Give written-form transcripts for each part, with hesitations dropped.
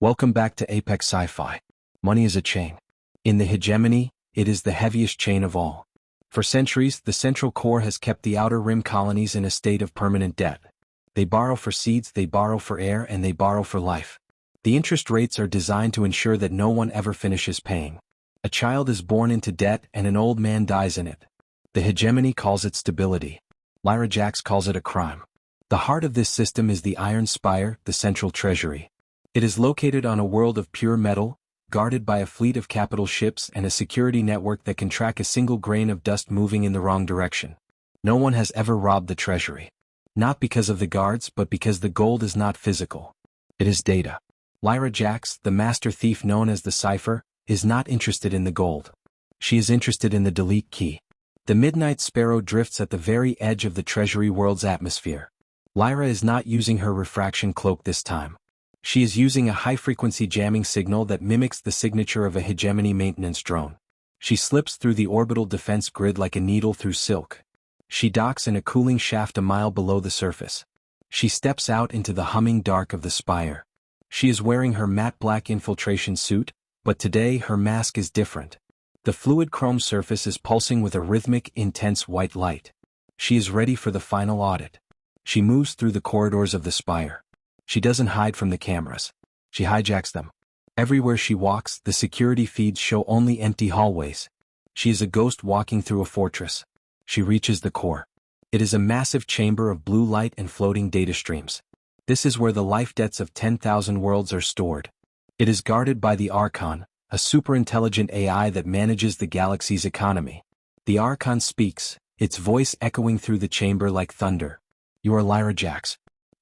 Welcome back to Apex Sci Fi. Money is a chain. In the hegemony, it is the heaviest chain of all. For centuries, the Central Core has kept the outer rim colonies in a state of permanent debt. They borrow for seeds, they borrow for air, and they borrow for life. The interest rates are designed to ensure that no one ever finishes paying. A child is born into debt and an old man dies in it. The hegemony calls it stability. Lyra calls it a crime. The heart of this system is the Iron Spire, the Central Treasury. It is located on a world of pure metal, guarded by a fleet of capital ships and a security network that can track a single grain of dust moving in the wrong direction. No one has ever robbed the treasury. Not because of the guards, but because the gold is not physical. It is data. Lyra, the master thief known as the Cipher, is not interested in the gold. She is interested in the delete key. The Midnight Sparrow drifts at the very edge of the treasury world's atmosphere. Lyra is not using her refraction cloak this time. She is using a high-frequency jamming signal that mimics the signature of a hegemony maintenance drone. She slips through the orbital defense grid like a needle through silk. She docks in a cooling shaft a mile below the surface. She steps out into the humming dark of the spire. She is wearing her matte black infiltration suit, but today her mask is different. The fluid chrome surface is pulsing with a rhythmic, intense white light. She is ready for the final audit. She moves through the corridors of the spire. She doesn't hide from the cameras. She hijacks them. Everywhere she walks, the security feeds show only empty hallways. She is a ghost walking through a fortress. She reaches the core. It is a massive chamber of blue light and floating data streams. This is where the life debts of 10,000 worlds are stored. It is guarded by the Archon, a super-intelligent AI that manages the galaxy's economy. The Archon speaks, its voice echoing through the chamber like thunder. You are Lyra.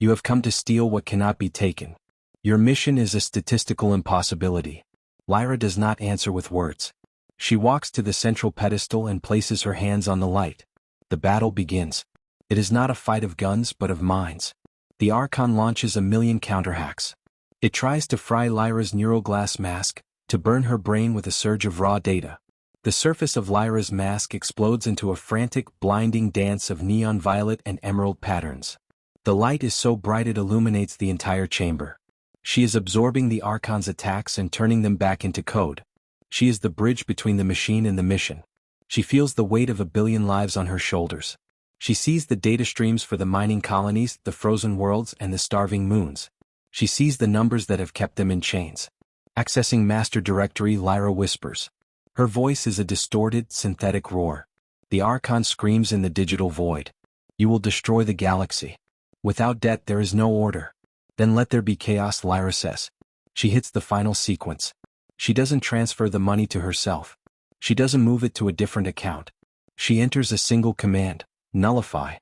You have come to steal what cannot be taken. Your mission is a statistical impossibility. Lyra does not answer with words. She walks to the central pedestal and places her hands on the light. The battle begins. It is not a fight of guns but of minds. The Archon launches a million counterhacks. It tries to fry Lyra's neural glass mask, to burn her brain with a surge of raw data. The surface of Lyra's mask explodes into a frantic, blinding dance of neon violet and emerald patterns. The light is so bright it illuminates the entire chamber. She is absorbing the Archon's attacks and turning them back into code. She is the bridge between the machine and the mission. She feels the weight of a billion lives on her shoulders. She sees the data streams for the mining colonies, the frozen worlds, and the starving moons. She sees the numbers that have kept them in chains. Accessing Master Directory, Lyra whispers. Her voice is a distorted, synthetic roar. The Archon screams in the digital void. You will destroy the galaxy. Without debt there is no order. Then let there be chaos, Lyra says. She hits the final sequence. She doesn't transfer the money to herself. She doesn't move it to a different account. She enters a single command, nullify.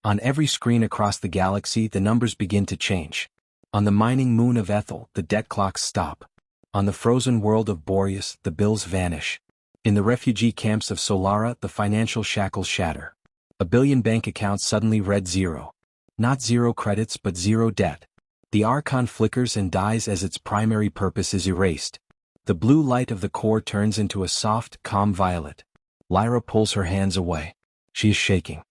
On every screen across the galaxy the numbers begin to change. On the mining moon of Ethel, the debt clocks stop. On the frozen world of Boreas, the bills vanish. In the refugee camps of Solara, the financial shackles shatter. A billion bank accounts suddenly read zero. Not zero credits but zero debt. The Archon flickers and dies as its primary purpose is erased. The blue light of the core turns into a soft, calm violet. Lyra pulls her hands away. She is shaking.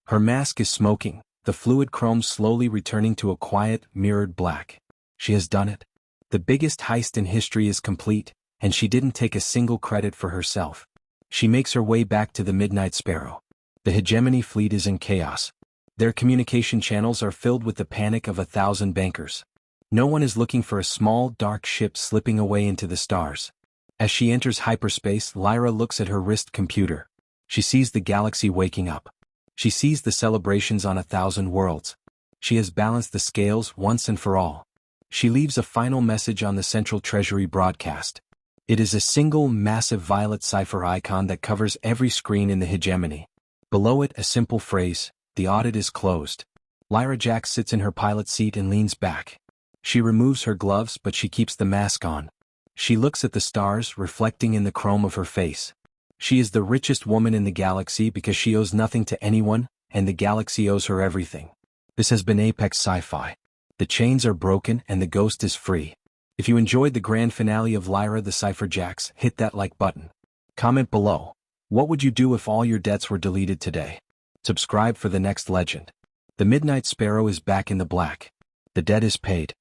Her mask is smoking, the fluid chrome slowly returning to a quiet, mirrored black. She has done it. The biggest heist in history is complete, and she didn't take a single credit for herself. She makes her way back to the Midnight Sparrow. The hegemony fleet is in chaos. Their communication channels are filled with the panic of 1,000 bankers. No one is looking for a small, dark ship slipping away into the stars. As she enters hyperspace, Lyra looks at her wrist computer. She sees the galaxy waking up. She sees the celebrations on 1,000 worlds. She has balanced the scales once and for all. She leaves a final message on the Central Treasury broadcast. It is a single, massive violet cipher icon that covers every screen in the hegemony. Below it, a simple phrase. The audit is closed. Lyra sits in her pilot seat and leans back. She removes her gloves but she keeps the mask on. She looks at the stars reflecting in the chrome of her face. She is the richest woman in the galaxy because she owes nothing to anyone, and the galaxy owes her everything. This has been Apex Sci Fi. The chains are broken and the ghost is free. If you enjoyed the grand finale of Lyra the Cipher, hit that like button. Comment below. What would you do if all your debts were deleted today? Subscribe for the next legend. The Midnight Sparrow is back in the black. The debt is paid.